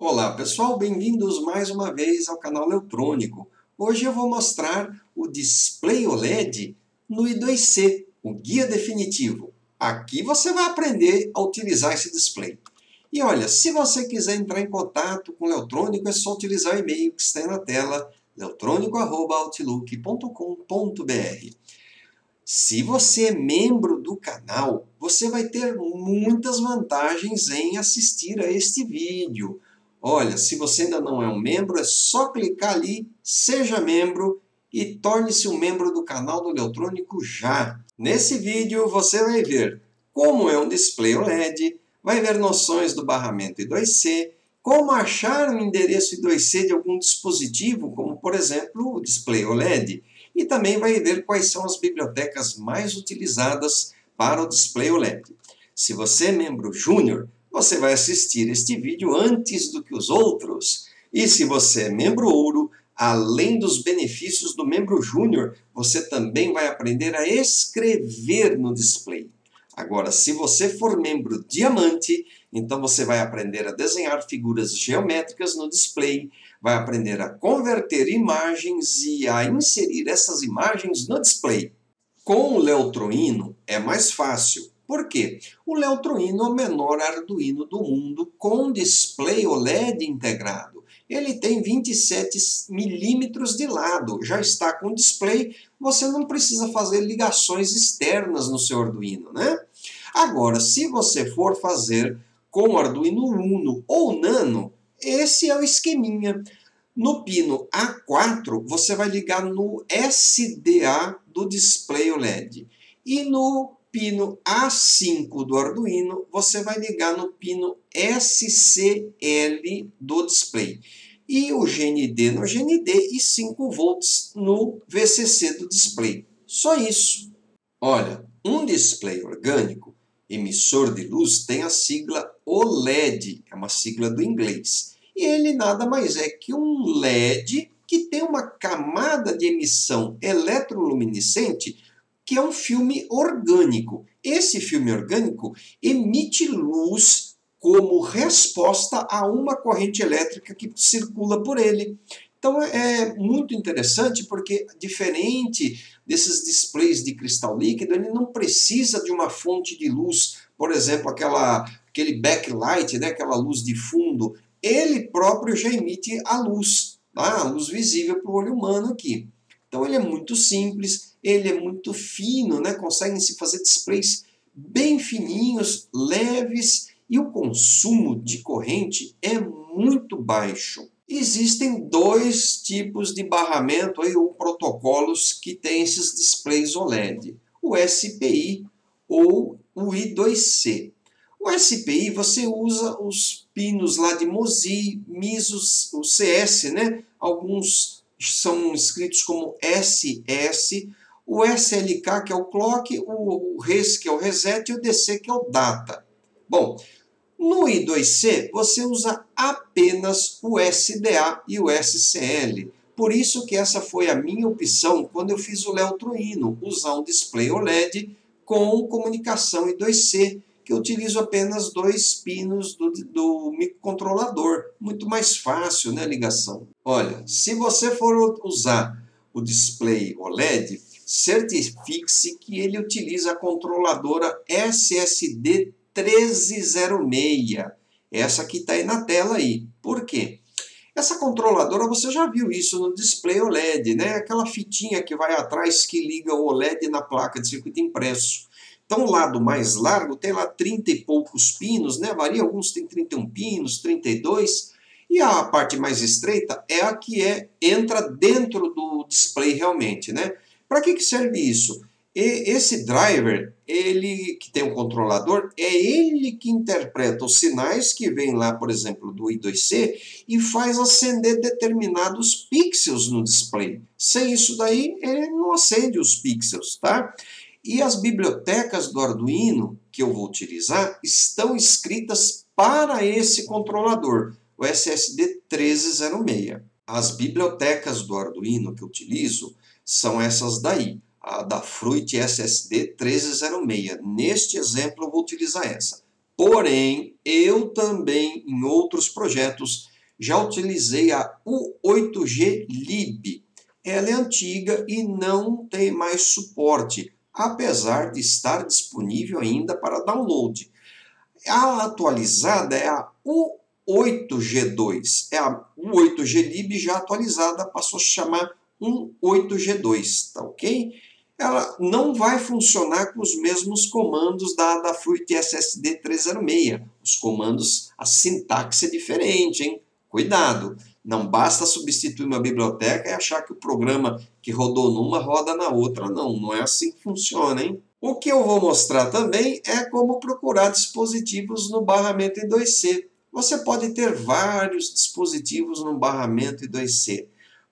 Olá pessoal, bem-vindos mais uma vez ao canal Eletrônico. Hoje eu vou mostrar o display OLED no I2C, o guia definitivo. Aqui você vai aprender a utilizar esse display. E olha, se você quiser entrar em contato com o Eletrônico, é só utilizar o e-mail que está aí na tela, eletrônico@outlook.com.br. Se você é membro do canal, você vai ter muitas vantagens em assistir a este vídeo. Olha, se você ainda não é um membro, é só clicar ali, seja membro e torne-se um membro do canal do Eletrônico já. Nesse vídeo você vai ver como é um display OLED, vai ver noções do barramento I2C, como achar um endereço I2C de algum dispositivo, como por exemplo o display OLED, e também vai ver quais são as bibliotecas mais utilizadas para o display OLED. Se você é membro júnior, você vai assistir este vídeo antes do que os outros. E se você é membro ouro, além dos benefícios do membro júnior, você também vai aprender a escrever no display. Agora, se você for membro diamante, então você vai aprender a desenhar figuras geométricas no display, vai aprender a converter imagens e a inserir essas imagens no display. Com o Leutroino é mais fácil. Por quê? O Leutroino é o menor Arduino do mundo com display OLED integrado. Ele tem 27 milímetros de lado, já está com display, você não precisa fazer ligações externas no seu Arduino, né? Agora, se você for fazer com o Arduino Uno ou Nano, esse é o esqueminha. No pino A4, você vai ligar no SDA do display OLED. E no pino A5 do Arduino, você vai ligar no pino SCL do display. E o GND no GND e 5 volts no VCC do display. Só isso. Olha, um display orgânico, emissor de luz, tem a sigla OLED, é uma sigla do inglês. E ele nada mais é que um LED que tem uma camada de emissão eletroluminescente que é um filme orgânico. Esse filme orgânico emite luz como resposta a uma corrente elétrica que circula por ele. Então é muito interessante porque, diferente desses displays de cristal líquido, ele não precisa de uma fonte de luz, por exemplo, aquele backlight, né, aquela luz de fundo. Ele próprio já emite a luz, tá? A luz visível para o olho humano aqui. Então ele é muito simples, ele é muito fino, né? Conseguem se fazer displays bem fininhos, leves, e o consumo de corrente é muito baixo. Existem dois tipos de barramento aí, ou protocolos que têm esses displays OLED, o SPI ou o I2C. O SPI você usa os pinos lá de MOSI, MISOS, o CS, né? Alguns são escritos como SS, o SLK que é o clock, o RES que é o reset e o DC que é o data. Bom, no I2C você usa apenas o SDA e o SCL. Por isso que essa foi a minha opção quando eu fiz o Leutroino, usar um display OLED com comunicação I2C, que eu utilizo apenas 2 pinos do microcontrolador. Muito mais fácil, né, a ligação. Olha, se você for usar o display OLED, certifique-se que ele utiliza a controladora SSD 1306. Essa que está aí na tela aí. Por quê? Essa controladora, você já viu isso no display OLED, né? Aquela fitinha que vai atrás que liga o OLED na placa de circuito impresso. Então o lado mais largo tem lá 30 e poucos pinos, né? Varia, alguns tem 31 pinos, 32. E a parte mais estreita é a que entra dentro do display realmente, né? Para que serve isso? Esse driver, ele que tem um controlador, é ele que interpreta os sinais que vêm lá, por exemplo, do I2C e faz acender determinados pixels no display. Sem isso daí, ele não acende os pixels, tá? E as bibliotecas do Arduino que eu vou utilizar estão escritas para esse controlador, o SSD 1306. As bibliotecas do Arduino que eu utilizo são essas daí, a da Fruit SSD 1306. Neste exemplo eu vou utilizar essa. Porém, eu também, em outros projetos, já utilizei a U8G Lib. Ela é antiga e não tem mais suporte, apesar de estar disponível ainda para download. A atualizada é a U8G2. A U8G Lib já atualizada passou a se chamar 8G2, tá ok? Ela não vai funcionar com os mesmos comandos da Adafruit SSD 306. Os comandos, a sintaxe é diferente, hein? Cuidado! Não basta substituir uma biblioteca e achar que o programa que rodou numa roda na outra. Não, não é assim que funciona, hein? O que eu vou mostrar também é como procurar dispositivos no barramento I2C. Você pode ter vários dispositivos no barramento I2C.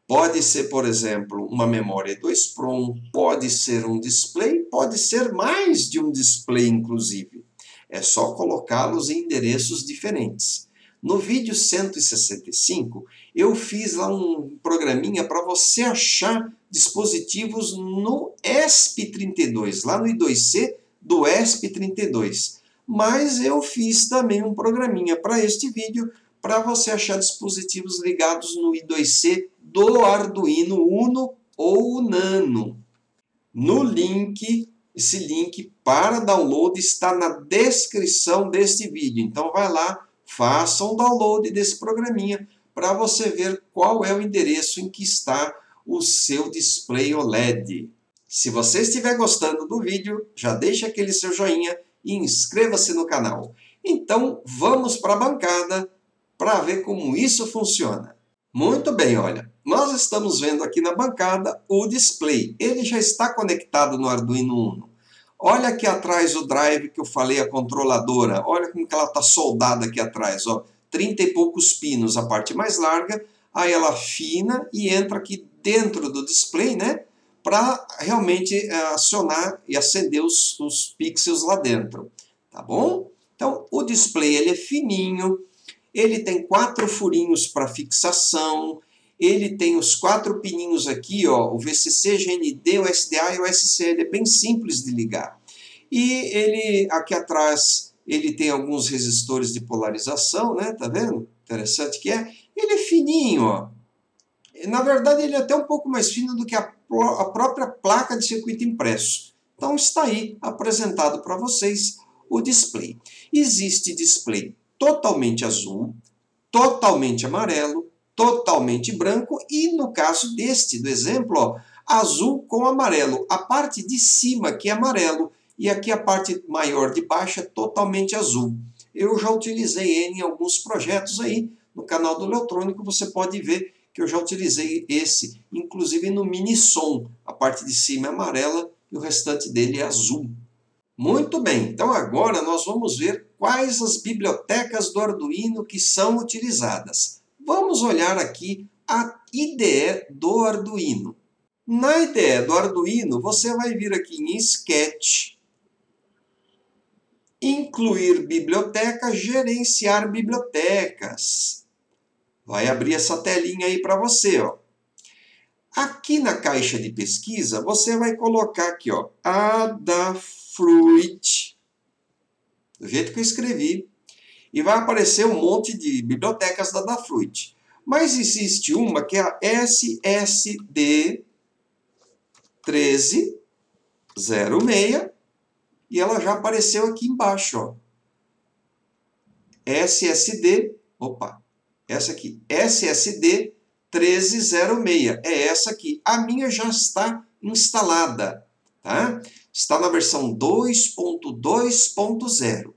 Pode ser, por exemplo, uma memória EEPROM, pode ser um display, pode ser mais de um display, inclusive. É só colocá-los em endereços diferentes. No vídeo 165, eu fiz lá um programinha para você achar dispositivos no ESP32, lá no I2C do ESP32. Mas eu fiz também um programinha para este vídeo, para você achar dispositivos ligados no I2C do Arduino Uno ou Nano. No link, esse link para download está na descrição deste vídeo. Então vai lá, faça um download desse programinha para você ver qual é o endereço em que está o seu display OLED. Se você estiver gostando do vídeo, já deixa aquele seu joinha e inscreva-se no canal. Então vamos para a bancada para ver como isso funciona. Muito bem, olha, nós estamos vendo aqui na bancada o display. Ele já está conectado no Arduino Uno. Olha aqui atrás o drive que eu falei, a controladora. Olha como que ela está soldada aqui atrás, ó. 30 e poucos pinos, a parte mais larga. Aí ela afina e entra aqui dentro do display, né? Para realmente acionar e acender os pixels lá dentro. Tá bom? Então, o display ele é fininho. Ele tem 4 furinhos para fixação, ele tem os 4 pininhos aqui, ó, o VCC, GND, o SDA e o SCL, é bem simples de ligar. E ele, aqui atrás, ele tem alguns resistores de polarização, né, tá vendo? Interessante que é. Ele é fininho, ó. Na verdade, ele é até um pouco mais fino do que a própria placa de circuito impresso. Então, está aí apresentado para vocês o display. Existe display totalmente azul, totalmente amarelo, totalmente branco e no caso do exemplo, ó, azul com amarelo. A parte de cima que é amarelo e aqui a parte maior de baixo é totalmente azul. Eu já utilizei ele em alguns projetos aí no canal do Eletrônico, você pode ver que eu já utilizei esse, inclusive no Mini-Som. A parte de cima é amarela e o restante dele é azul. Muito bem, então agora nós vamos ver quais as bibliotecas do Arduino que são utilizadas. Vamos olhar aqui a IDE do Arduino. Na IDE do Arduino, você vai vir aqui em Sketch, incluir biblioteca, gerenciar bibliotecas. Vai abrir essa telinha aí para você, ó. Aqui na caixa de pesquisa, você vai colocar aqui, ó, Adafruit, do jeito que eu escrevi, e vai aparecer um monte de bibliotecas da Adafruit. Mas existe uma que é a SSD 1306, e ela já apareceu aqui embaixo, ó. SSD, opa, essa aqui, SSD 1306, é essa aqui. A minha já está instalada, tá? Está na versão 2.2.0.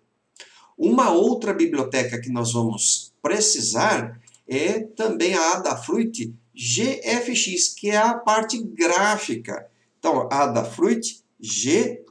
Uma outra biblioteca que nós vamos precisar é também a Adafruit GFX, que é a parte gráfica. Então, Adafruit GFX.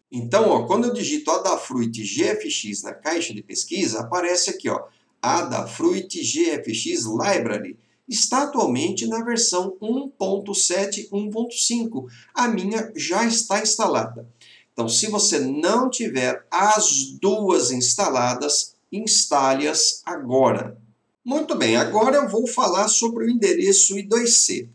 Então, ó, quando eu digito Adafruit GFX na caixa de pesquisa, aparece aqui, ó, Adafruit GFX Library. Está atualmente na versão 1.7.1.5. A minha já está instalada. Então, se você não tiver as duas instaladas, instale-as agora. Muito bem, agora eu vou falar sobre o endereço I2C.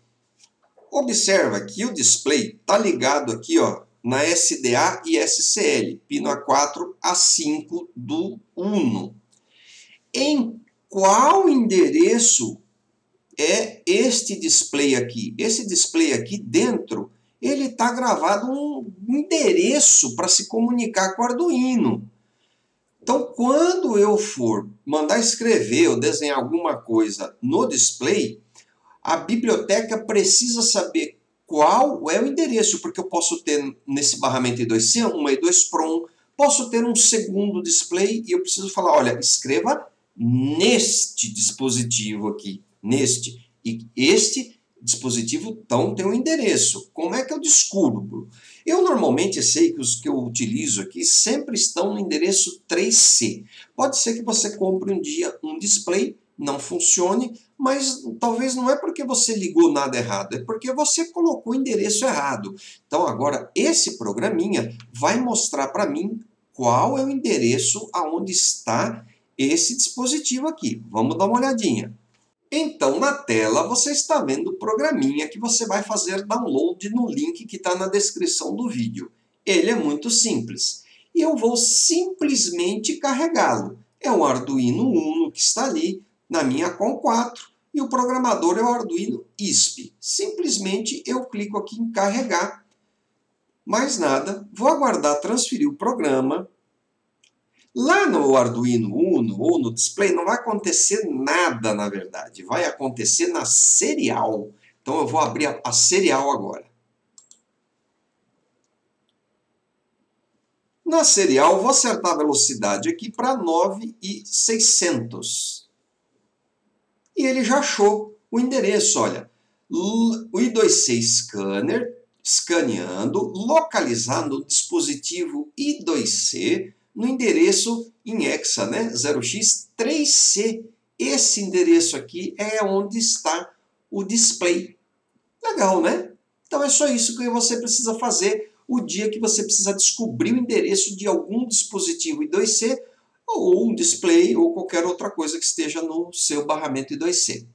Observa que o display está ligado aqui, ó, na SDA e SCL, pino A4, A5 do Uno. Em qual endereço é este display aqui. Esse display aqui dentro, ele está gravado um endereço para se comunicar com o Arduino. Então, quando eu for mandar escrever ou desenhar alguma coisa no display, a biblioteca precisa saber qual é o endereço, porque eu posso ter nesse barramento I2C uma I2PROM, posso ter um segundo display e eu preciso falar, olha, escreva neste dispositivo aqui, neste. E este dispositivo então tem um endereço. Como é que eu descubro? Eu normalmente sei que os que eu utilizo aqui sempre estão no endereço 3C. Pode ser que você compre um dia um display, não funcione, mas talvez não é porque você ligou nada errado, é porque você colocou o endereço errado. Então agora esse programinha vai mostrar para mim qual é o endereço aonde está esse dispositivo aqui. Vamos dar uma olhadinha. Então, na tela, você está vendo o programinha que você vai fazer download no link que está na descrição do vídeo. Ele é muito simples. E eu vou simplesmente carregá-lo. É o Arduino Uno que está ali na minha COM 4 e o programador é o Arduino ISP. Simplesmente eu clico aqui em carregar. Mais nada, vou aguardar transferir o programa. Lá no Arduino Uno ou no display não vai acontecer nada, na verdade. Vai acontecer na serial. Então eu vou abrir a serial agora. Na serial, vou acertar a velocidade aqui para 9.600. E ele já achou o endereço, olha. O I2C Scanner, escaneando, localizando o dispositivo I2C no endereço em hexa, né? 0x3c. Esse endereço aqui é onde está o display. Legal, né? Então é só isso que você precisa fazer o dia que você precisa descobrir o endereço de algum dispositivo I2C ou um display ou qualquer outra coisa que esteja no seu barramento I2C.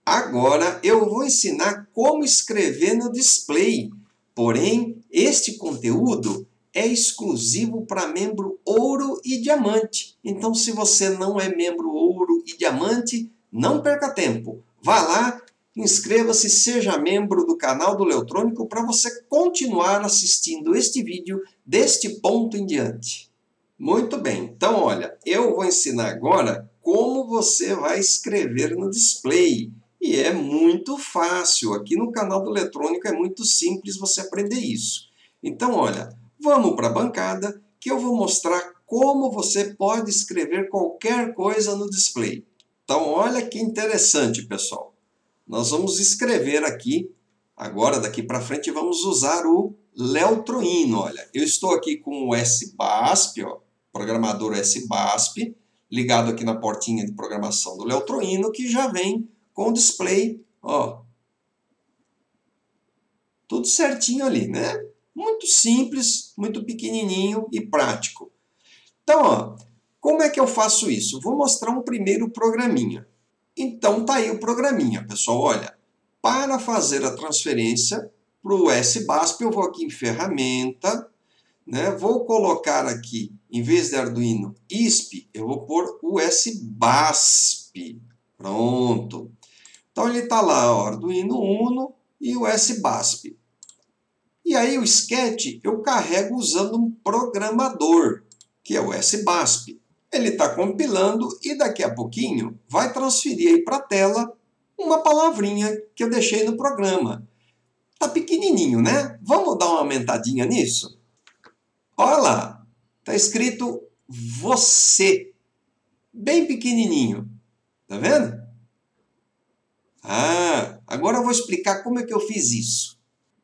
Agora eu vou ensinar como escrever no display. Porém, este conteúdo é exclusivo para membro ouro e diamante. Então, se você não é membro ouro e diamante, não perca tempo. Vá lá, inscreva-se, seja membro do canal do Leotrônico para você continuar assistindo este vídeo deste ponto em diante. Muito bem, então olha, eu vou ensinar agora como você vai escrever no display. E é muito fácil, aqui no canal do Leotrônico é muito simples você aprender isso. Então olha, vamos para a bancada que eu vou mostrar como você pode escrever qualquer coisa no display. Então olha que interessante, pessoal. Nós vamos escrever aqui, agora daqui para frente vamos usar o Leotroino. Olha, eu estou aqui com o SBASP, ó, programador SBASP, ligado aqui na portinha de programação do Leotroino, que já vem com o display, ó, tudo certinho ali, né? Muito simples, muito pequenininho e prático. Então, ó, como é que eu faço isso? Vou mostrar um primeiro programinha. Então, tá aí o programinha, pessoal. Olha, para fazer a transferência para o SBASP, eu vou aqui em Ferramenta, né? Vou colocar aqui, em vez de Arduino ISP, eu vou pôr o SBASP. Pronto. Então, ele está lá, ó, Arduino Uno e o SBASP. E aí, o Sketch eu carrego usando um programador, que é o SBASP. Ele está compilando e daqui a pouquinho vai transferir aí para a tela uma palavrinha que eu deixei no programa. Está pequenininho, né? Vamos dar uma aumentadinha nisso? Olha lá, está escrito você, bem pequenininho. Tá vendo? Ah, agora eu vou explicar como é que eu fiz isso.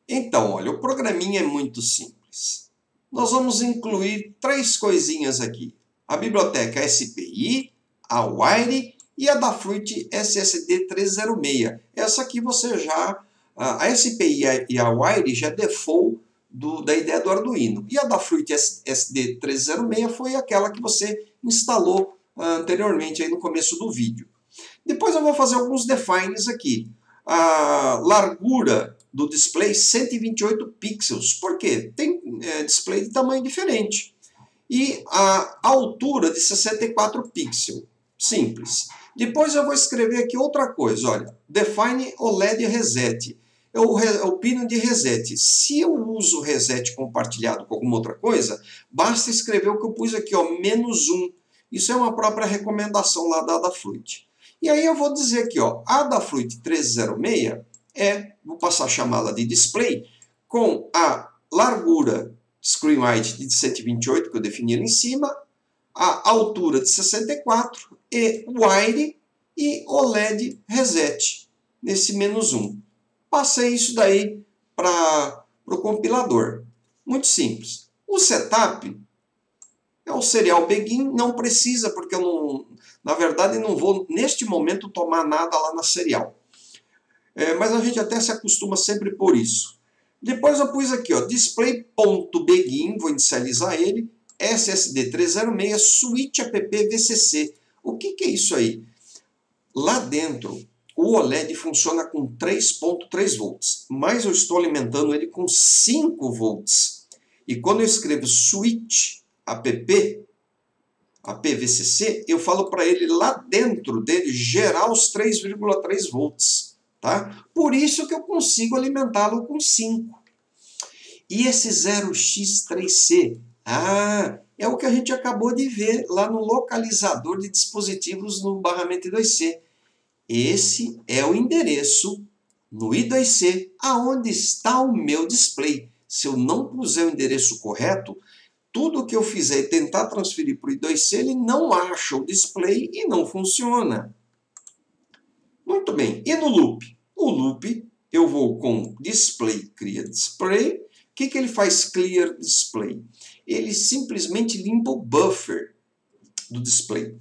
Então, olha, o programinha é muito simples. Nós vamos incluir três coisinhas aqui. A biblioteca SPI, a Wire e a da Fruit SSD 306. Essa aqui você já... A SPI e a Wire já é default da ideia do Arduino. E a da Fruit SSD 306 foi aquela que você instalou anteriormente aí no começo do vídeo. Depois eu vou fazer alguns defines aqui. A largura do display 128 pixels. Por quê? Tem display de tamanho diferente. E a altura de 64 pixels. Simples. Depois eu vou escrever aqui outra coisa, olha, define OLED reset. É o pino de reset. Se eu uso reset compartilhado com alguma outra coisa, basta escrever o que eu pus aqui, ó, -1. Isso é uma própria recomendação lá da Adafruit. E aí eu vou dizer aqui, ó, a Adafruit 1306 vou passar a chamá-la de display, com a largura screen height de 128, que eu defini ali em cima, a altura de 64 e wide e OLED reset, nesse -1. Passei isso daí para o compilador. Muito simples. O setup é o serial begin, não precisa, porque eu não, na verdade não vou neste momento tomar nada lá na serial. Mas a gente até se acostuma sempre por isso. Depois eu pus aqui, ó, display.begin, vou inicializar ele, SSD 306, switch app VCC. O que é isso aí? Lá dentro, o OLED funciona com 3.3 volts, mas eu estou alimentando ele com 5 volts. E quando eu escrevo switch app VCC, eu falo para ele lá dentro dele gerar os 3,3 volts. Tá? Por isso que eu consigo alimentá-lo com 5. E esse 0x3c? É o que a gente acabou de ver lá no localizador de dispositivos no barramento I2C. Esse é o endereço no I2C aonde está o meu display. Se eu não puser o endereço correto, tudo que eu fizer e tentar transferir para o I2C, ele não acha o display e não funciona. Muito bem. E no loop? O loop, eu vou com display, cria display. O que ele faz clear display? Ele simplesmente limpa o buffer do display.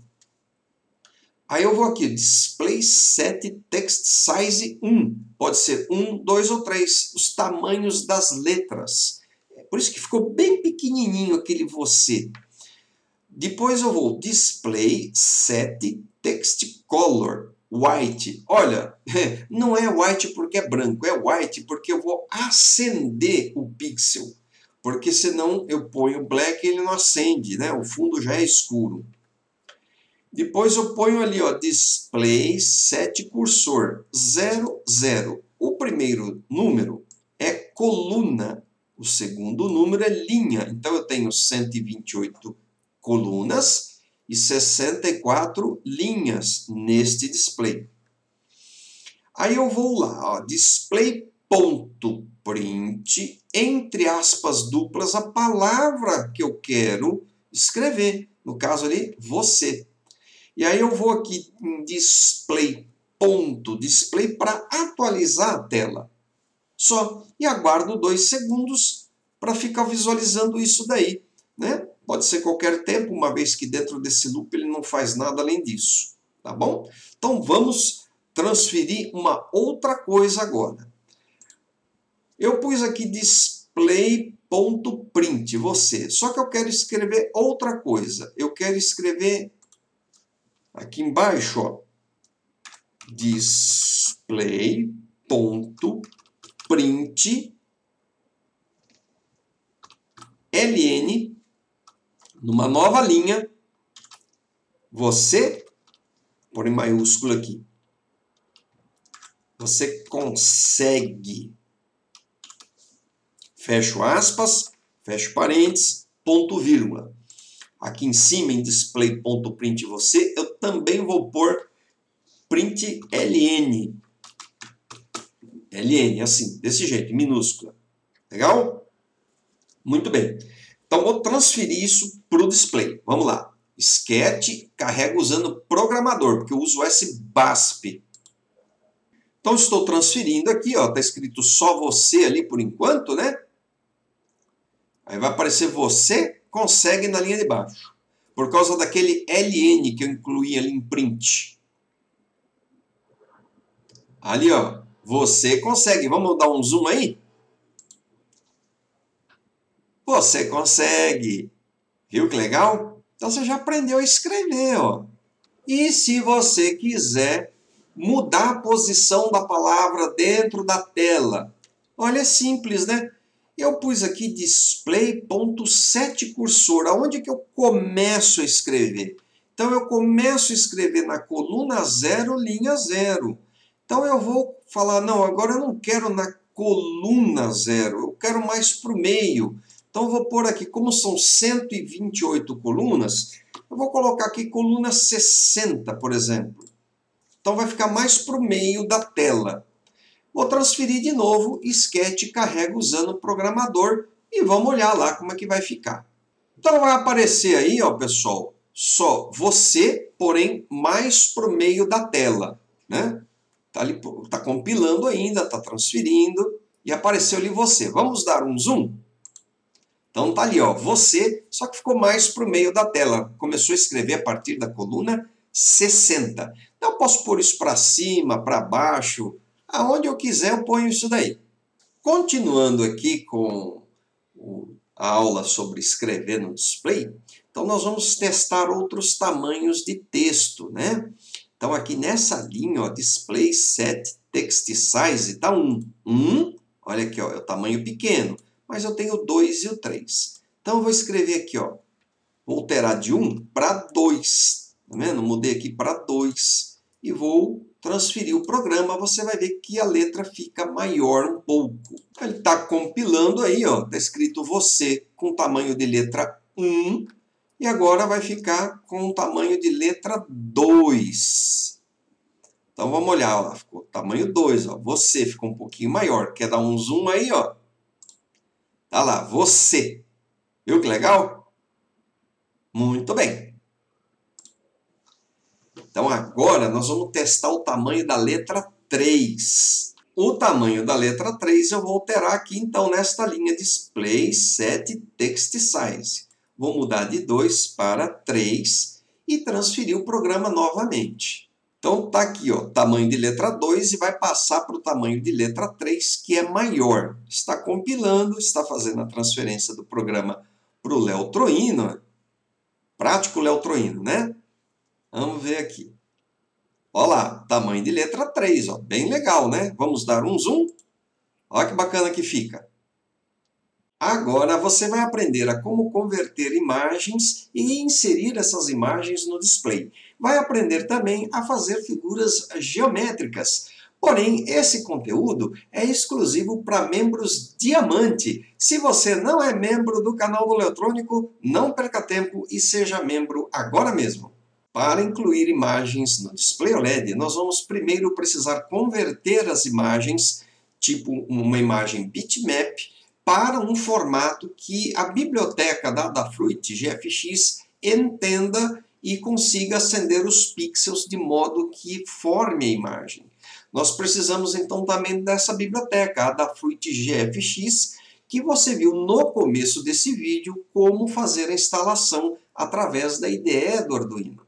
Aí eu vou aqui, display set text size 1. Pode ser 1, 2 ou 3. Os tamanhos das letras. Por isso que ficou bem pequenininho aquele você. Depois eu vou display set text color white. Olha, não é white porque é branco, é white porque eu vou acender o pixel. Porque senão eu ponho black e ele não acende, né? O fundo já é escuro. Depois eu ponho ali, ó, display set cursor 00. O primeiro número é coluna, o segundo número é linha. Então eu tenho 128 colunas e 64 linhas neste display. Aí eu vou lá, ó, display.print, entre aspas duplas, a palavra que eu quero escrever. No caso ali, você. E aí eu vou aqui em display para atualizar a tela. Só. E aguardo 2 segundos para ficar visualizando isso daí, né? Pode ser qualquer tempo, uma vez que dentro desse loop ele não faz nada além disso. Tá bom? Então vamos transferir uma outra coisa agora. Eu pus aqui display.print, você. Só que eu quero escrever outra coisa. Eu quero escrever aqui embaixo, ó, display.print ln numa nova linha, você, por em maiúsculo aqui, você consegue, fecho aspas, fecho parênteses, ponto vírgula. Aqui em cima, em display.print você, eu também vou pôr print ln. ln, assim, desse jeito, minúscula. Legal? Muito bem. Então, vou transferir isso para o display. Vamos lá. Sketch, carrega usando programador, porque eu uso SBASP. Então, estou transferindo aqui, ó, está escrito só você ali por enquanto, né? Aí vai aparecer você consegue na linha de baixo. Por causa daquele ln que eu incluí ali em print. Ali, ó, você consegue. Vamos dar um zoom aí? Você consegue. Viu que legal? Então você já aprendeu a escrever, ó. E se você quiser mudar a posição da palavra dentro da tela, olha, é simples, né? Eu pus aqui display.setCursor, aonde que eu começo a escrever? Então, eu começo a escrever na coluna 0, linha 0. Então, eu vou falar, não, agora eu não quero na coluna 0, eu quero mais para o meio. Então, eu vou pôr aqui, como são 128 colunas, eu vou colocar aqui coluna 60, por exemplo. Então, vai ficar mais para o meio da tela. Vou transferir de novo, Sketch carrega usando o programador e vamos olhar lá como é que vai ficar. Então, vai aparecer aí, ó, pessoal, só você, porém, mais para o meio da tela, né? Tá compilando ainda, tá transferindo e apareceu ali você. Vamos dar um zoom? Então tá ali, ó, você, só que ficou mais para o meio da tela. Começou a escrever a partir da coluna 60. Então eu posso pôr isso para cima, para baixo, aonde eu quiser eu ponho isso daí. Continuando aqui com a aula sobre escrever no display, então nós vamos testar outros tamanhos de texto, né? Então aqui nessa linha, ó, Display Set Text Size, tá 1. Olha aqui, ó, é o tamanho pequeno, mas eu tenho o 2 e o 3. Então eu vou escrever aqui, ó, vou alterar de 1 para 2, tá vendo? Mudei aqui para 2 e vou transferir o programa, você vai ver que a letra fica maior um pouco. Ele está compilando aí, ó, está escrito você com tamanho de letra 1 e agora vai ficar com o tamanho de letra 2. Então vamos olhar, ó, ficou tamanho 2, ó, você ficou um pouquinho maior. Quer dar um zoom aí, ó? Tá lá, você. Viu que legal? Muito bem. Então agora nós vamos testar o tamanho da letra 3. O tamanho da letra 3 eu vou alterar aqui então nesta linha Display Set Text Size. Vou mudar de 2 para 3 e transferir o programa novamente. Então tá aqui, ó, tamanho de letra 2 e vai passar para o tamanho de letra 3, que é maior. Está compilando, está fazendo a transferência do programa para o Léo Troino, prático Léo Troino, né? Vamos ver aqui. Olha lá, tamanho de letra 3, ó, bem legal, né? Vamos dar um zoom. Olha que bacana que fica. Agora você vai aprender a como converter imagens e inserir essas imagens no display. Vai aprender também a fazer figuras geométricas. Porém, esse conteúdo é exclusivo para membros diamante. Se você não é membro do canal do Leotrônico, não perca tempo e seja membro agora mesmo. Para incluir imagens no display OLED, nós vamos primeiro precisar converter as imagens, tipo uma imagem bitmap, para um formato que a biblioteca da Adafruit GFX entenda e consiga acender os pixels de modo que forme a imagem. Nós precisamos então também dessa biblioteca, a Adafruit GFX, que você viu no começo desse vídeo como fazer a instalação através da IDE do Arduino.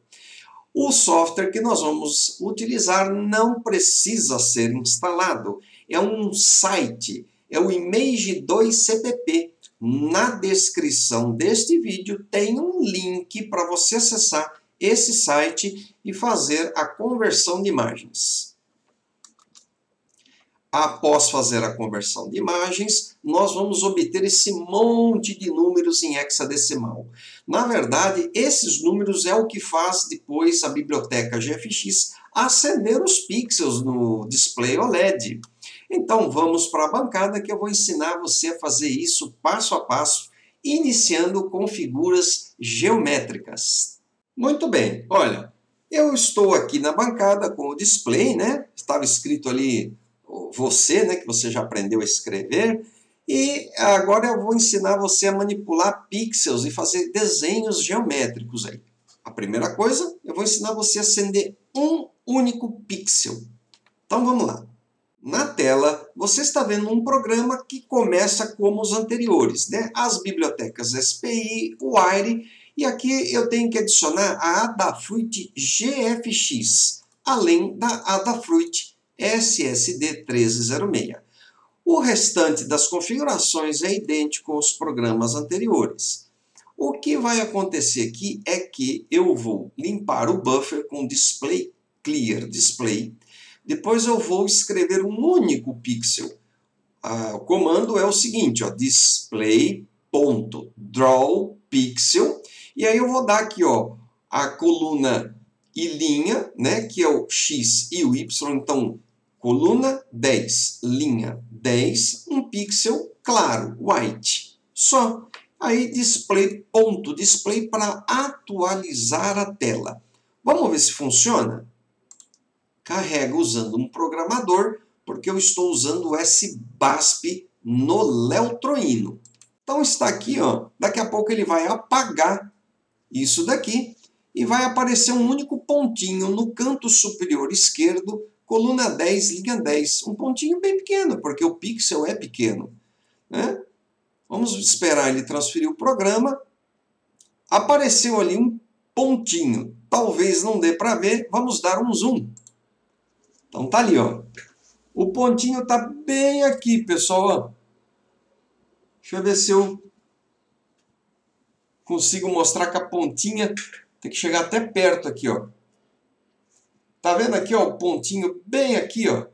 O software que nós vamos utilizar não precisa ser instalado. É um site, é o Image2CPP. Na descrição deste vídeo tem um link para você acessar esse site e fazer a conversão de imagens. Após fazer a conversão de imagens, nós vamos obter esse monte de números em hexadecimal. Na verdade, esses números é o que faz depois a biblioteca GFX acender os pixels no display OLED. Então vamos para a bancada que eu vou ensinar você a fazer isso passo a passo, iniciando com figuras geométricas. Muito bem, olha, eu estou aqui na bancada com o display, né? Estava escrito ali você, né, que você já aprendeu a escrever, e agora eu vou ensinar você a manipular pixels e fazer desenhos geométricos aí. A primeira coisa, eu vou ensinar você a acender um único pixel. Então vamos lá. Na tela, você está vendo um programa que começa como os anteriores, né? As bibliotecas SPI, Wire, e aqui eu tenho que adicionar a Adafruit GFX, além da Adafruit SSD1306. O restante das configurações é idêntico aos programas anteriores. O que vai acontecer aqui é que eu vou limpar o buffer com Display Clear Display. Depois eu vou escrever um único pixel. O comando é o seguinte, ó, display.drawPixel. E aí eu vou dar aqui, ó, a coluna e linha, né, que é o X e o Y. Então, coluna 10, linha 10, um pixel claro, white. Só. Aí, display, ponto display para atualizar a tela. Vamos ver se funciona? Carrega usando um programador, porque eu estou usando o SBASP no Leutroino. Então está aqui, ó. Daqui a pouco ele vai apagar isso daqui e vai aparecer um único pontinho no canto superior esquerdo, coluna 10, linha 10. Um pontinho bem pequeno, porque o pixel é pequeno, né? Vamos esperar ele transferir o programa. Apareceu ali um pontinho. Talvez não dê para ver. Vamos dar um zoom. Então tá ali, ó. O pontinho está bem aqui, pessoal. Deixa eu ver se eu consigo mostrar que a pontinha tem que chegar até perto aqui, ó. Tá vendo aqui, ó, o pontinho bem aqui, ó.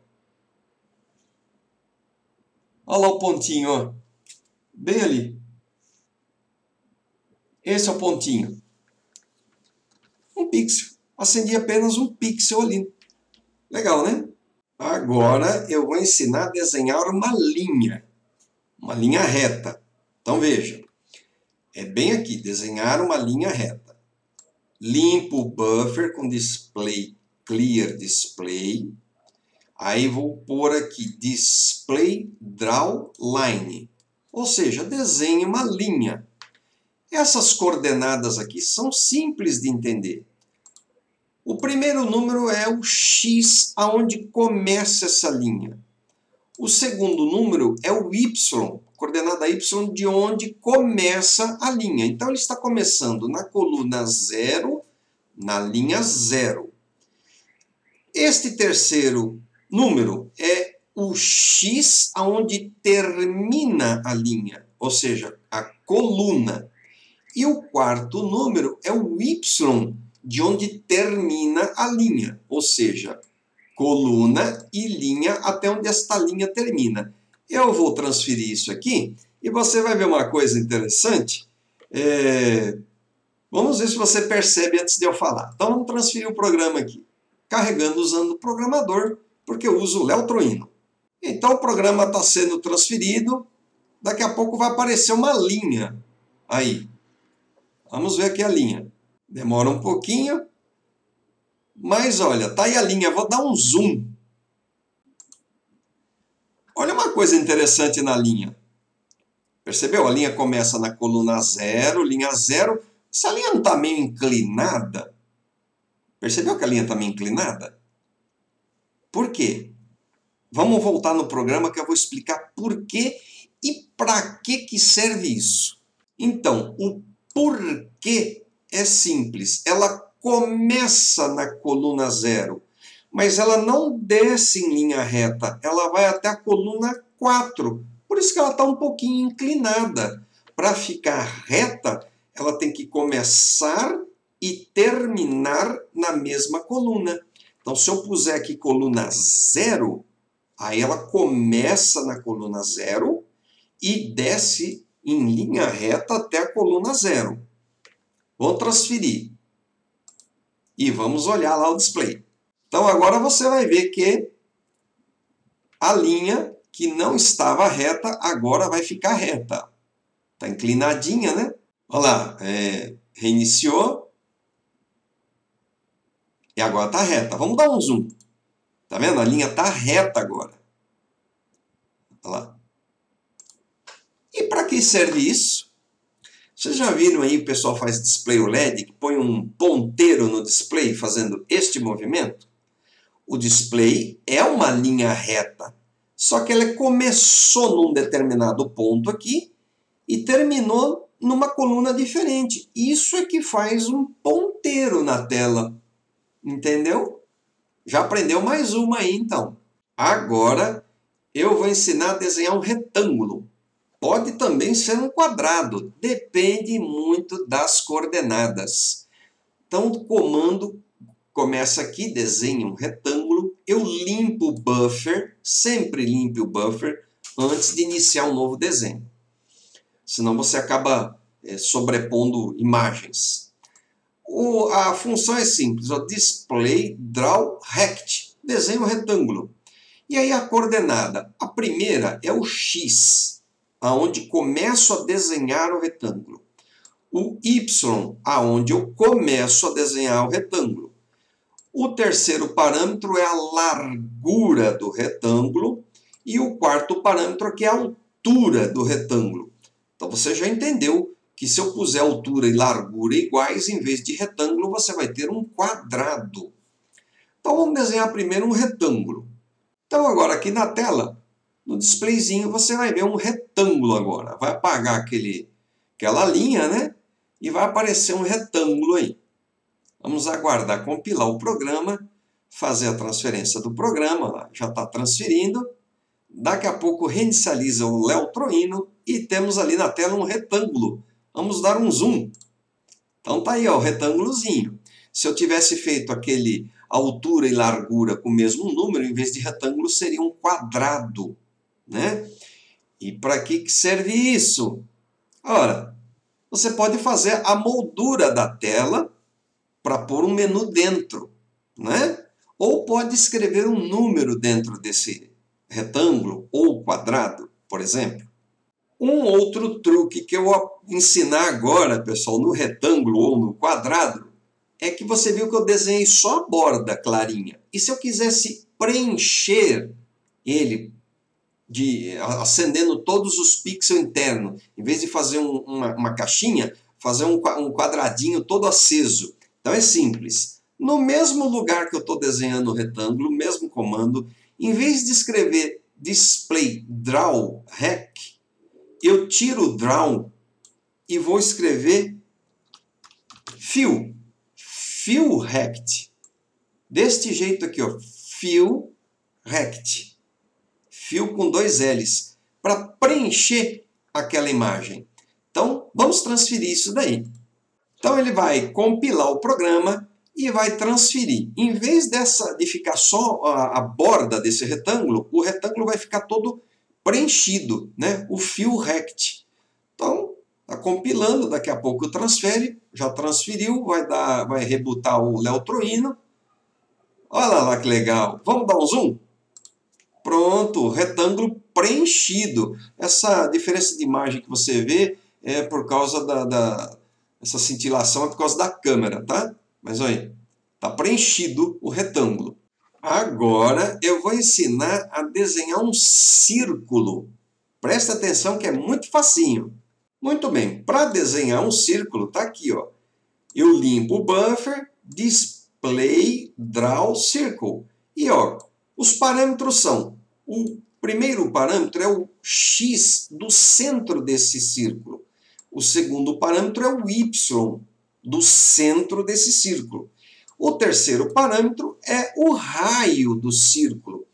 Olha lá o pontinho, ó. Bem ali. Esse é o pontinho. Um pixel. Acendi apenas um pixel ali. Legal, né? Agora eu vou ensinar a desenhar uma linha reta. Então veja, é bem aqui, desenhar uma linha reta. Limpo o buffer com display, clear display. Aí vou pôr aqui display draw line, ou seja, desenhe uma linha. Essas coordenadas aqui são simples de entender. O primeiro número é o X, aonde começa essa linha. O segundo número é o Y, coordenada Y, de onde começa a linha. Então, ele está começando na coluna 0, na linha 0. Este terceiro número é o X, aonde termina a linha, ou seja, a coluna. E o quarto número é o Y, de onde termina a linha, ou seja, coluna e linha até onde esta linha termina. Eu vou transferir isso aqui e você vai ver uma coisa interessante. Vamos ver se você percebe antes de eu falar. Então vamos transferir o programa aqui, carregando usando o programador, porque eu uso o Leutroino. Então o programa está sendo transferido, daqui a pouco vai aparecer uma linha aí. Vamos ver aqui a linha. Demora um pouquinho, mas olha, tá aí a linha. Vou dar um zoom. Olha uma coisa interessante na linha. Percebeu? A linha começa na coluna 0, linha 0. Essa linha não está meio inclinada? Percebeu que a linha está meio inclinada? Por quê? Vamos voltar no programa que eu vou explicar por quê e para que serve isso. Então, o porquê é simples. Ela começa na coluna 0, mas ela não desce em linha reta. Ela vai até a coluna 4. Por isso que ela está um pouquinho inclinada. Para ficar reta, ela tem que começar e terminar na mesma coluna. Então, se eu puser aqui coluna 0, aí ela começa na coluna 0 e desce em linha reta até a coluna 0. Vou transferir. E vamos olhar lá o display. Então, agora você vai ver que a linha que não estava reta, agora vai ficar reta. Está inclinadinha, né? Olha lá, reiniciou. E agora está reta. Vamos dar um zoom. Tá vendo? A linha está reta agora. Olha lá. E para que serve isso? Vocês já viram aí o pessoal faz display OLED, que põe um ponteiro no display fazendo este movimento? O display é uma linha reta, só que ela começou num determinado ponto aqui e terminou numa coluna diferente. Isso é que faz um ponteiro na tela. Entendeu? Já aprendeu mais uma aí, então. Agora, eu vou ensinar a desenhar um retângulo. Pode também ser um quadrado, depende muito das coordenadas. Então, o comando começa aqui, desenha um retângulo, eu limpo o buffer, sempre limpe o buffer antes de iniciar um novo desenho. Senão você acaba sobrepondo imagens. A função é simples, ó, display draw rect, desenho retângulo. E aí a coordenada, a primeira é o x, aonde começo a desenhar o retângulo. O y, aonde eu começo a desenhar o retângulo. O terceiro parâmetro é a largura do retângulo e o quarto parâmetro aqui é a altura do retângulo. Então você já entendeu que se eu puser altura e largura iguais, em vez de retângulo, você vai ter um quadrado. Então vamos desenhar primeiro um retângulo. Então agora aqui na tela, no displayzinho, você vai ver um retângulo agora. Vai apagar aquela linha, né? E vai aparecer um retângulo aí. Vamos aguardar compilar o programa, fazer a transferência do programa, lá, já está transferindo. Daqui a pouco reinicializa o Leotroino e temos ali na tela um retângulo. Vamos dar um zoom. Então tá aí, ó, o retângulozinho. Se eu tivesse feito aquele altura e largura com o mesmo número, em vez de retângulo seria um quadrado, né? E para que serve isso? Ora, você pode fazer a moldura da tela para pôr um menu dentro, né? Ou pode escrever um número dentro desse retângulo ou quadrado, por exemplo. Um outro truque que eu vou ensinar agora, pessoal, no retângulo ou no quadrado, é que você viu que eu desenhei só a borda clarinha. E se eu quisesse preencher ele, acendendo todos os pixels internos, em vez de fazer uma caixinha, fazer um quadradinho todo aceso. Então é simples. No mesmo lugar que eu estou desenhando o retângulo, o mesmo comando, em vez de escrever display draw rec, eu tiro o draw e vou escrever fill rect. Deste jeito aqui, ó, fill rect. Fill com 2 L's, para preencher aquela imagem. Então, vamos transferir isso daí. Então, ele vai compilar o programa e vai transferir. Em vez de ficar só a borda desse retângulo, o retângulo vai ficar todo preenchido, né? O fill rect. Então, está compilando, daqui a pouco transfere, já transferiu, vai rebootar o Leotroino. Olha lá que legal. Vamos dar um zoom? Pronto, retângulo preenchido. Essa diferença de imagem que você vê é por causa essa cintilação, é por causa da câmera, tá? Mas olha, está preenchido o retângulo. Agora eu vou ensinar a desenhar um círculo. Presta atenção que é muito facinho. Muito bem, para desenhar um círculo, tá aqui, ó. Eu limpo o buffer, display draw circle. E ó, os parâmetros são, o primeiro parâmetro é o x do centro desse círculo. O segundo parâmetro é o y do centro desse círculo. O terceiro parâmetro é o raio do círculo.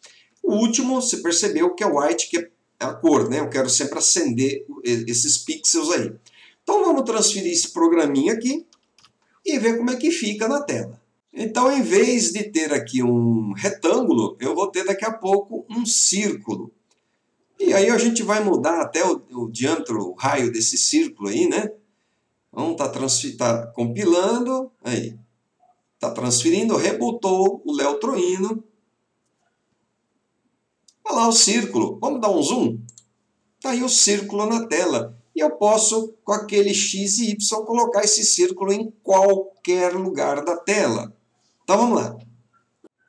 O último, você percebeu que é o white, que é a cor, né? Eu quero sempre acender esses pixels aí. Então vamos transferir esse programinha aqui e ver como é que fica na tela. Então, em vez de ter aqui um retângulo, eu vou ter daqui a pouco um círculo. E aí a gente vai mudar até o diâmetro, o raio desse círculo aí, né? Então tá compilando, aí. Está transferindo, rebootou o Leotroino. Olha lá o círculo. Vamos dar um zoom? Está aí o círculo na tela. E eu posso, com aquele X e Y, colocar esse círculo em qualquer lugar da tela. Então vamos lá.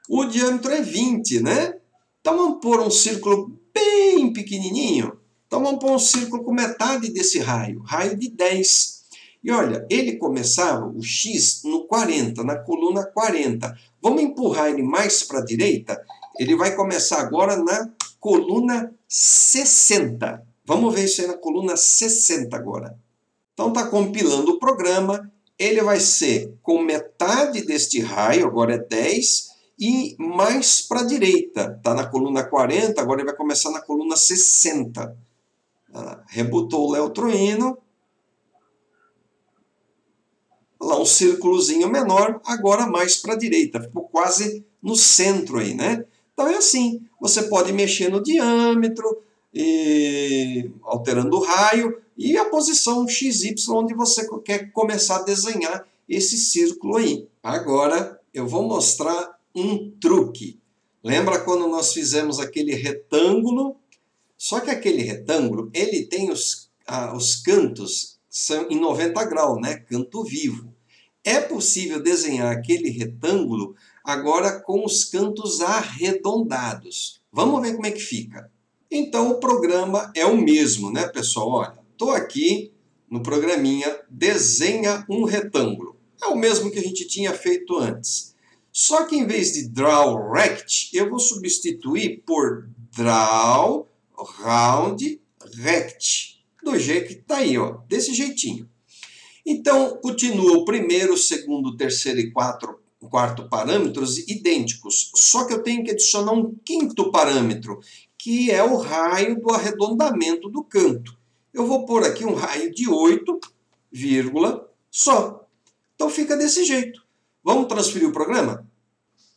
O diâmetro é 20, né? Então vamos pôr um círculo bem pequenininho. Então vamos pôr um círculo com metade desse raio de 10. E olha, ele começava, o X, no 40, na coluna 40. Vamos empurrar ele mais para a direita? Ele vai começar agora na coluna 60. Vamos ver isso aí na coluna 60 agora. Então está compilando o programa. Ele vai ser com metade deste raio, agora é 10, e mais para a direita. Está na coluna 40, agora ele vai começar na coluna 60. Rebootou o Leotroino. Lá um círculozinho menor, agora mais para a direita. Ficou quase no centro aí, né? Então é assim, você pode mexer no diâmetro, alterando o raio, e a posição XY onde você quer começar a desenhar esse círculo aí. Agora eu vou mostrar um truque. Lembra quando nós fizemos aquele retângulo? Só que aquele retângulo, ele tem os cantos são em 90 graus, né? Canto vivo. É possível desenhar aquele retângulo agora com os cantos arredondados. Vamos ver como é que fica. Então o programa é o mesmo, né, pessoal? Olha, estou aqui no programinha Desenha um retângulo. É o mesmo que a gente tinha feito antes. Só que em vez de Draw Rect, eu vou substituir por Draw Round Rect. Do jeito que está aí, ó, desse jeitinho. Então, continua o primeiro, segundo, terceiro e quarto parâmetros idênticos. Só que eu tenho que adicionar um quinto parâmetro, que é o raio do arredondamento do canto. Eu vou pôr aqui um raio de 8, vírgula, só. Então fica desse jeito. Vamos transferir o programa?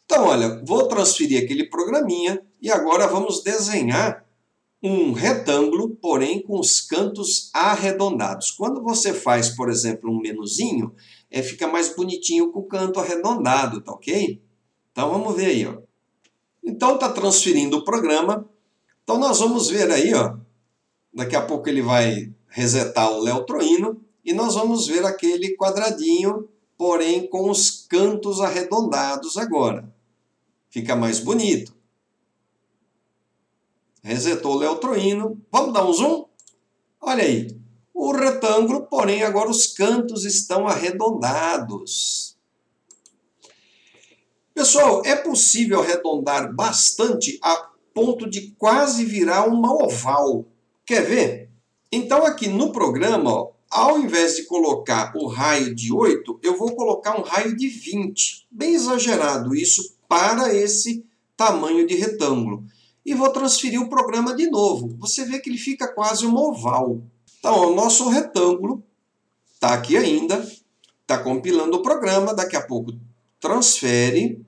Então, olha, vou transferir aquele programinha e agora vamos desenhar um retângulo, porém com os cantos arredondados. Quando você faz, por exemplo, um menuzinho, fica mais bonitinho com o canto arredondado, tá ok? Então vamos ver aí, ó. Então está transferindo o programa. Então nós vamos ver aí, ó. Daqui a pouco ele vai resetar o Leotroino e nós vamos ver aquele quadradinho, porém com os cantos arredondados agora. Fica mais bonito. Resetou o Leotroino. Vamos dar um zoom? Olha aí. O retângulo, porém, agora os cantos estão arredondados. Pessoal, é possível arredondar bastante a ponto de quase virar uma oval. Quer ver? Então, aqui no programa, ó, ao invés de colocar o raio de 8, eu vou colocar um raio de 20. Bem exagerado isso para esse tamanho de retângulo. E vou transferir o programa de novo. Você vê que ele fica quase um oval. Então, ó, o nosso retângulo está aqui ainda, está compilando o programa, daqui a pouco transfere.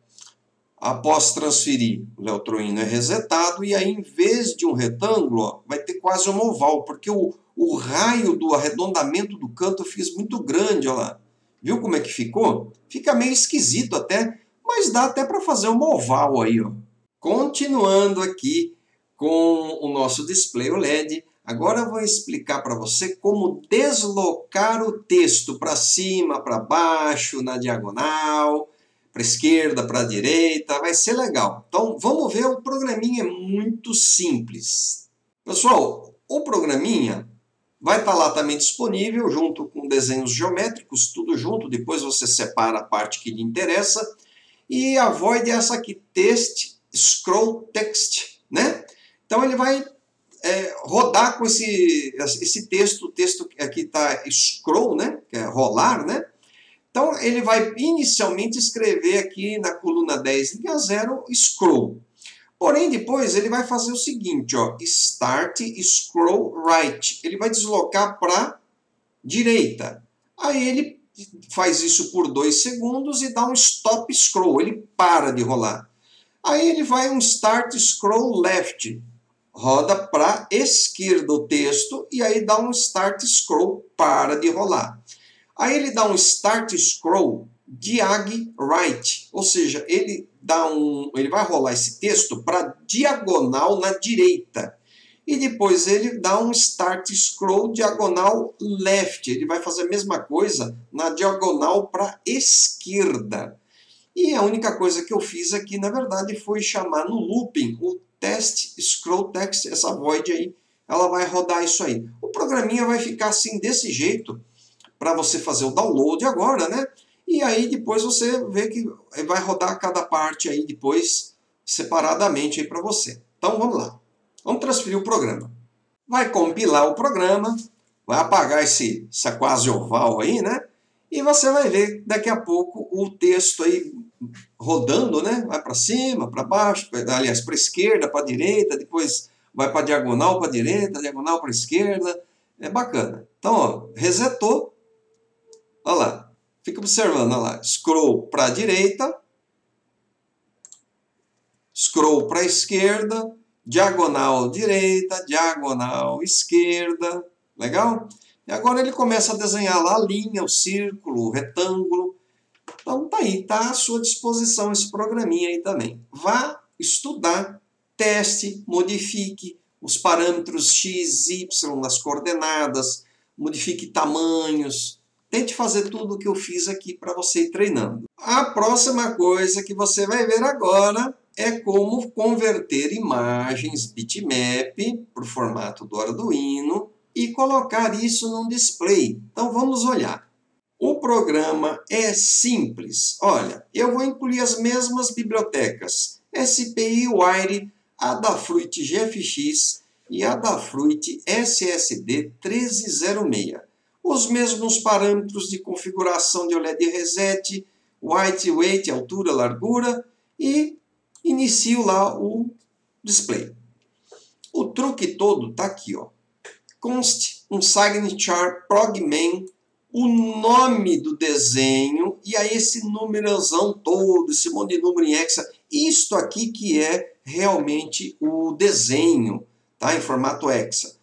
Após transferir, o Leotroino é resetado e aí, em vez de um retângulo, ó, vai ter quase um oval, porque o raio do arredondamento do canto eu fiz muito grande, ó lá. Viu como é que ficou? Fica meio esquisito até, mas dá até para fazer uma oval aí, ó. Continuando aqui com o nosso display OLED, agora eu vou explicar para você como deslocar o texto para cima, para baixo, na diagonal, para a esquerda, para a direita, vai ser legal. Então vamos ver, o programinha é muito simples. Pessoal, o programinha vai estar lá também disponível, junto com desenhos geométricos, tudo junto, depois você separa a parte que lhe interessa. E a void é essa aqui, Text, Scroll Text, né? Então ele vai rodar com esse texto, o texto aqui está scroll, né? Que é rolar, né? Então ele vai inicialmente escrever aqui na coluna 10, linha 0, scroll. Porém depois ele vai fazer o seguinte, ó, start scroll right. Ele vai deslocar para direita. Aí ele faz isso por 2 segundos e dá um stop scroll, ele para de rolar. Aí ele vai um start scroll left, roda para esquerda o texto e aí dá um start scroll, para de rolar. Aí ele dá um start scroll diag right, ou seja, ele vai rolar esse texto para diagonal na direita. E depois ele dá um start scroll diagonal left. Ele vai fazer a mesma coisa na diagonal para esquerda. E a única coisa que eu fiz aqui, na verdade, foi chamar no looping o test scroll text, essa void aí, ela vai rodar isso aí. O programinha vai ficar assim, desse jeito, para você fazer o download agora, né? E aí depois você vê que vai rodar cada parte aí depois, separadamente aí para você. Então vamos lá. Vamos transferir o programa. Vai compilar o programa, vai apagar essa quase oval aí, né? E você vai ver daqui a pouco o texto aí rodando, né? Vai para cima, para baixo, aliás, para a esquerda, para a direita, depois vai para a diagonal para a direita, diagonal para a esquerda. É bacana. Então, ó, resetou. Olha lá. Fica observando, olha lá. Scroll para a direita, scroll para a esquerda, diagonal direita, diagonal esquerda. Legal? E agora ele começa a desenhar lá a linha, o círculo, o retângulo. Então tá aí, tá à sua disposição esse programinha aí também. Vá estudar, teste, modifique os parâmetros x, y nas coordenadas, modifique tamanhos. Tente fazer tudo o que eu fiz aqui para você ir treinando. A próxima coisa que você vai ver agora é como converter imagens bitmap para o formato do Arduino e colocar isso num display. Então vamos olhar. O programa é simples. Olha, eu vou incluir as mesmas bibliotecas SPI Wire, Adafruit GFX e Adafruit SSD 1306. Os mesmos parâmetros de configuração de OLED reset, white, weight, altura, largura e inicio lá o display. O truque todo está aqui, ó. Const unsigned progmain, o nome do desenho e aí esse numerozão todo, esse monte de número em hexa. Isto aqui que é realmente o desenho, tá? Em formato hexa.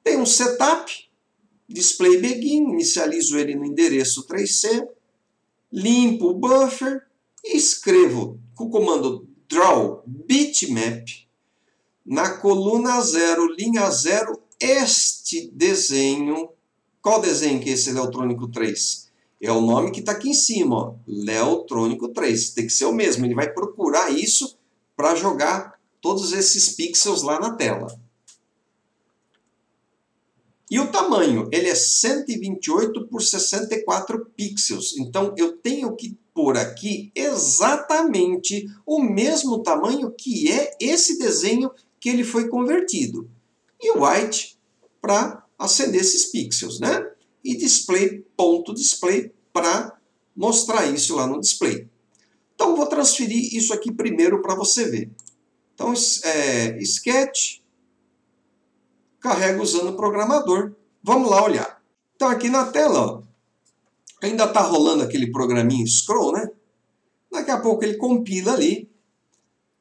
Tem um setup, display begin, inicializo ele no endereço 3C, limpo o buffer e escrevo com o comando draw bitmap na coluna 0, linha 0, este desenho. Qual desenho que é esse Leotrônico 3? É o nome que está aqui em cima, ó, Leotrônico 3. Tem que ser o mesmo, ele vai procurar isso para jogar todos esses pixels lá na tela. E o tamanho, ele é 128 por 64 pixels. Então, eu tenho que pôr aqui exatamente o mesmo tamanho que é esse desenho que ele foi convertido. E o white para acender esses pixels, né? E display, ponto display, para mostrar isso lá no display. Então, vou transferir isso aqui primeiro para você ver. Então, sketch, carrega usando o programador. Vamos lá olhar. Então, aqui na tela, ó, ainda está rolando aquele programinha scroll, né? Daqui a pouco ele compila ali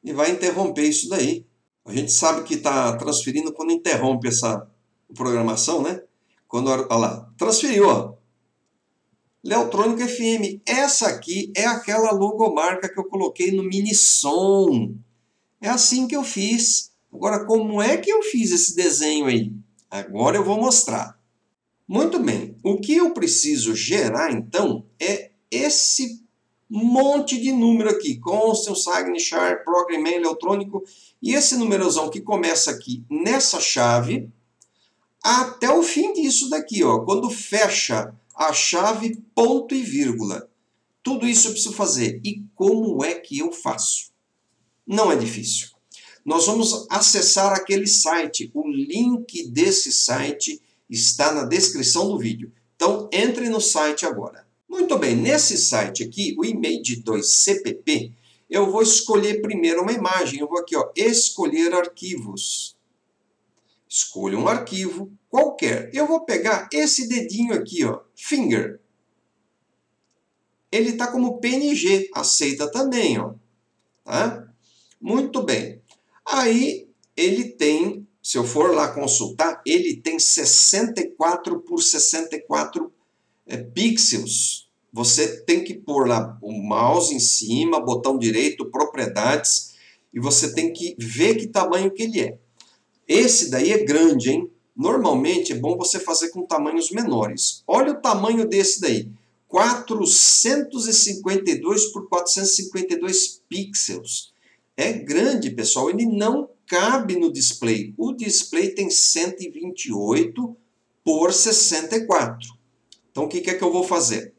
e vai interromper isso daí. A gente sabe que está transferindo quando interrompe essa programação, né? Quando, olha lá, transferiu, ó. Leotrônico FM. Essa aqui é aquela logomarca que eu coloquei no mini som. É assim que eu fiz. Agora, como é que eu fiz esse desenho aí? Agora eu vou mostrar. Muito bem. O que eu preciso gerar, então, é esse monte de número aqui. Const, unsigned, char, progmain, Leotrônico. E esse numerosão que começa aqui nessa chave até o fim disso daqui, ó, quando fecha a chave ponto e vírgula. Tudo isso eu preciso fazer. E como é que eu faço? Não é difícil. Nós vamos acessar aquele site. O link desse site está na descrição do vídeo. Então, entre no site agora. Muito bem, nesse site aqui, o image2cpp, eu vou escolher primeiro uma imagem. Eu vou aqui, ó, escolher arquivos. Escolho um arquivo qualquer. Eu vou pegar esse dedinho aqui, ó, finger. Ele está como PNG, aceita também, ó. Tá? Muito bem. Aí ele tem, se eu for lá consultar, ele tem 64 por 64 pixels. Você tem que pôr lá o mouse em cima, botão direito, propriedades, e você tem que ver que tamanho que ele é. Esse daí é grande, hein? Normalmente é bom você fazer com tamanhos menores. Olha o tamanho desse daí. 452 por 452 pixels. É grande, pessoal. Ele não cabe no display. O display tem 128 por 64. Então, o que é que eu vou fazer?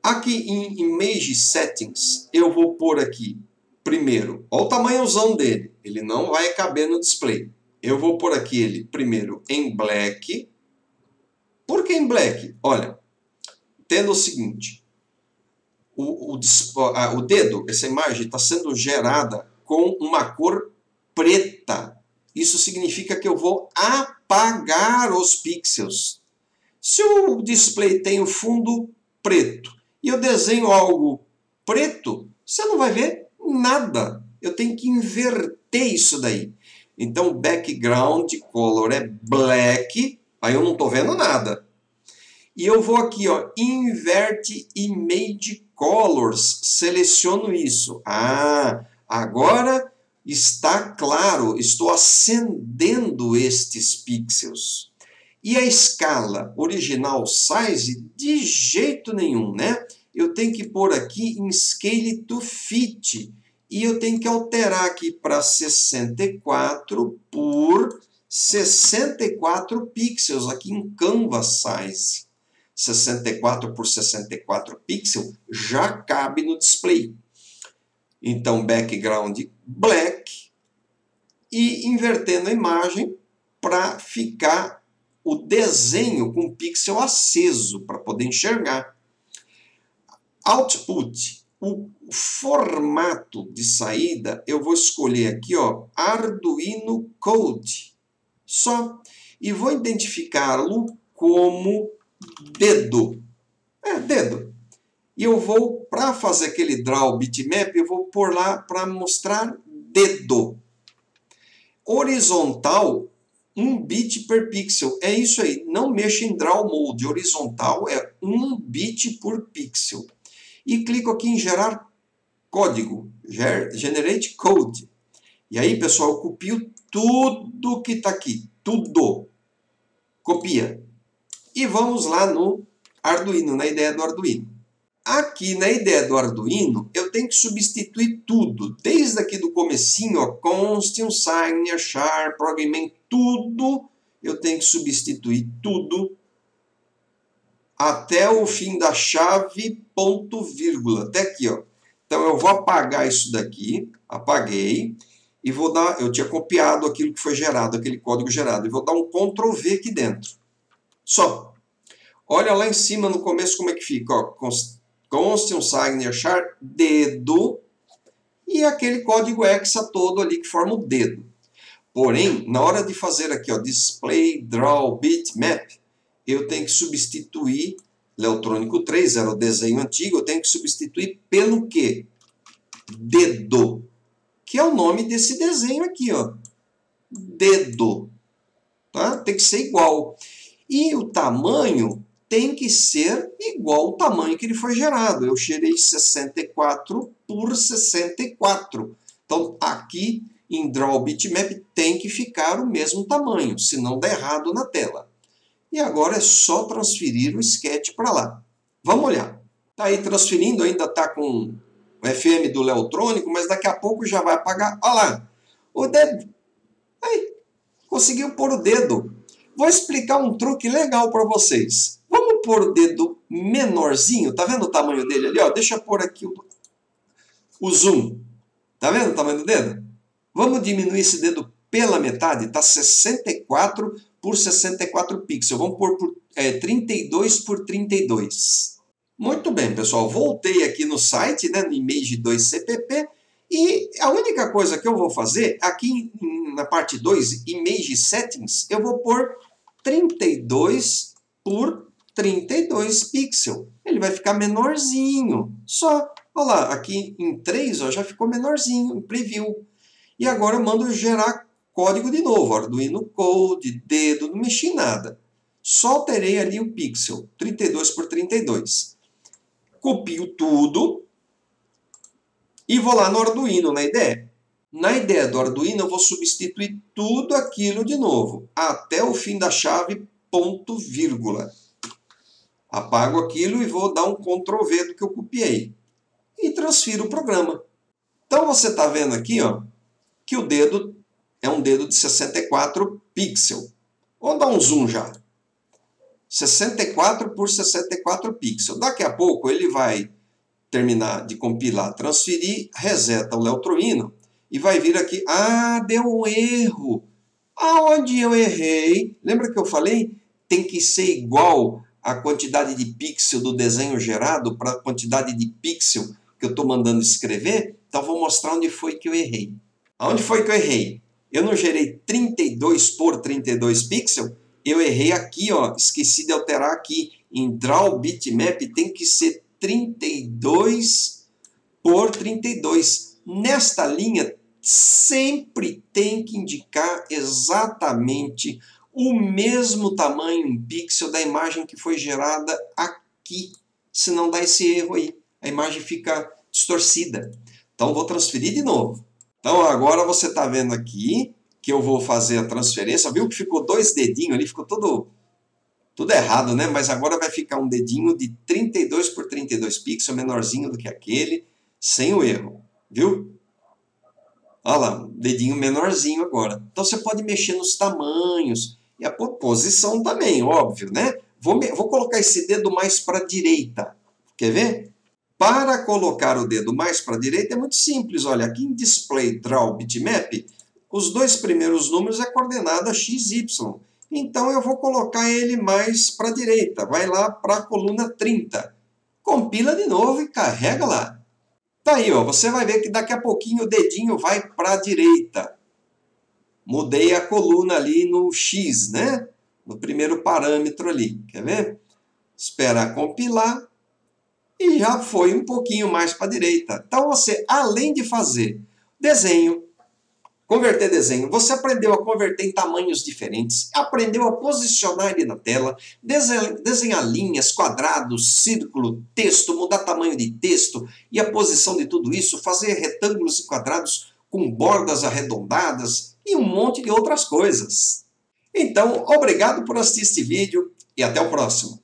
Aqui em Image Settings, eu vou pôr aqui, primeiro, olha o tamanhozão dele. Ele não vai caber no display. Eu vou pôr aqui ele, primeiro, em Black. Por que em Black? Olha, tendo o seguinte, o dedo, essa imagem, está sendo gerada com uma cor preta. Isso significa que eu vou apagar os pixels. Se o display tem o fundo preto e eu desenho algo preto, você não vai ver nada. Eu tenho que inverter isso daí. Então, background color é black. Aí eu não estou vendo nada. E eu vou aqui, ó, Invert Image Colors, seleciono isso. Ah, agora está claro, estou acendendo estes pixels. E a escala original size, de jeito nenhum, né? Eu tenho que pôr aqui em Scale to Fit. E eu tenho que alterar aqui para 64 por 64 pixels, aqui em Canvas Size. 64 por 64 pixels já cabe no display. Então, background black e invertendo a imagem para ficar o desenho com o pixel aceso, para poder enxergar. Output, o formato de saída, eu vou escolher aqui, ó, Arduino Code, só, e vou identificá-lo como dedo. Dedo. E eu vou, para fazer aquele draw bitmap, eu vou pôr lá para mostrar dedo. Horizontal, 1 bit per pixel. É isso aí, não mexa em draw mode. Horizontal é 1 bit por pixel. E clico aqui em gerar código, generate code. E aí, pessoal, eu copio tudo que está aqui, tudo. Copia. E vamos lá no Arduino, na ideia do Arduino. Aqui na ideia do Arduino, eu tenho que substituir tudo, desde aqui do comecinho, ó, Constant, Sign, Char, Programming, tudo, eu tenho que substituir tudo até o fim da chave, ponto, vírgula, até aqui, ó. Então eu vou apagar isso daqui, apaguei, e vou dar, eu tinha copiado aquilo que foi gerado, aquele código gerado, e vou dar um Ctrl V aqui dentro. Só. Olha lá em cima no começo como é que fica, ó, Constant, Sign, Char, dedo, e aquele código hexa todo ali que forma o dedo. Porém, na hora de fazer aqui, ó, Display, Draw, Bitmap, eu tenho que substituir, Leotrônico 3, era o desenho antigo, eu tenho que substituir pelo quê? Dedo, que é o nome desse desenho aqui, ó. Dedo. Tá? Tem que ser igual. E o tamanho tem que ser igual ao tamanho que ele foi gerado. Eu gerei 64 por 64. Então, aqui em Draw Bitmap tem que ficar o mesmo tamanho, senão dá errado na tela. E agora é só transferir o sketch para lá. Vamos olhar. Está aí transferindo, ainda está com o FM do Leotrônico, mas daqui a pouco já vai apagar. Olha lá, o dedo. Aí, conseguiu pôr o dedo. Vou explicar um truque legal para vocês. Vamos pôr o dedo menorzinho. Tá vendo o tamanho dele ali? Ó? Deixa eu pôr aqui o zoom. Tá vendo o tamanho do dedo? Vamos diminuir esse dedo pela metade. Está 64 por 64 pixels. Vamos pôr por 32 por 32. Muito bem, pessoal. Voltei aqui no site, né, no Image 2 CPP. E a única coisa que eu vou fazer, aqui na parte 2, Image Settings, eu vou pôr 32 por 32 pixels. Ele vai ficar menorzinho. Só, olha lá, aqui em 3 ó, já ficou menorzinho, em Preview. E agora eu mando gerar código de novo, Arduino Code, dedo, não mexi em nada. Só alterei ali o pixel, 32 por 32. Copio tudo e vou lá no Arduino, na ideia. Na ideia do Arduino, eu vou substituir tudo aquilo de novo, até o fim da chave, ponto, vírgula. Apago aquilo e vou dar um Ctrl V do que eu copiei. E transfiro o programa. Então você está vendo aqui, ó, que o dedo é um dedo de 64 pixels. Vou dar um zoom já. 64 por 64 pixels. Daqui a pouco ele vai terminar de compilar, transferir, reseta o Leotrônico e vai vir aqui. Ah, deu um erro. Aonde eu errei? Lembra que eu falei? Tem que ser igual a quantidade de pixel do desenho gerado para a quantidade de pixel que eu estou mandando escrever. Então vou mostrar onde foi que eu errei. Aonde foi que eu errei? Eu não gerei 32 por 32 pixels, eu errei aqui, ó, esqueci de alterar aqui. Em Draw Bitmap tem que ser 32 por 32. Nesta linha, sempre tem que indicar exatamente o mesmo tamanho em pixel da imagem que foi gerada aqui. Senão dá esse erro aí. A imagem fica distorcida. Então, vou transferir de novo. Então, agora você está vendo aqui que eu vou fazer a transferência. Viu que ficou 2 dedinhos ali? Ficou tudo errado, né? Mas agora vai ficar um dedinho de 32 por 32 pixels, menorzinho do que aquele, sem o erro. Viu? Olha lá, um dedinho menorzinho agora. Então, você pode mexer nos tamanhos e a posição também, óbvio, né? Vou colocar esse dedo mais para a direita. Quer ver? Para colocar o dedo mais para a direita é muito simples. Olha, aqui em Display Draw Bitmap, os 2 primeiros números é coordenada XY. Então, eu vou colocar ele mais para a direita. Vai lá para a coluna 30. Compila de novo e carrega lá. Tá aí, ó, você vai ver que daqui a pouquinho o dedinho vai para a direita. Mudei a coluna ali no X, né? No primeiro parâmetro ali. Quer ver? Esperar compilar. E já foi um pouquinho mais para a direita. Então, você, além de fazer desenho, converter desenho, você aprendeu a converter em tamanhos diferentes, aprendeu a posicionar ele na tela, desenhar linhas, quadrados, círculo, texto, mudar tamanho de texto e a posição de tudo isso, fazer retângulos e quadrados com bordas arredondadas e um monte de outras coisas. Então, obrigado por assistir este vídeo e até o próximo.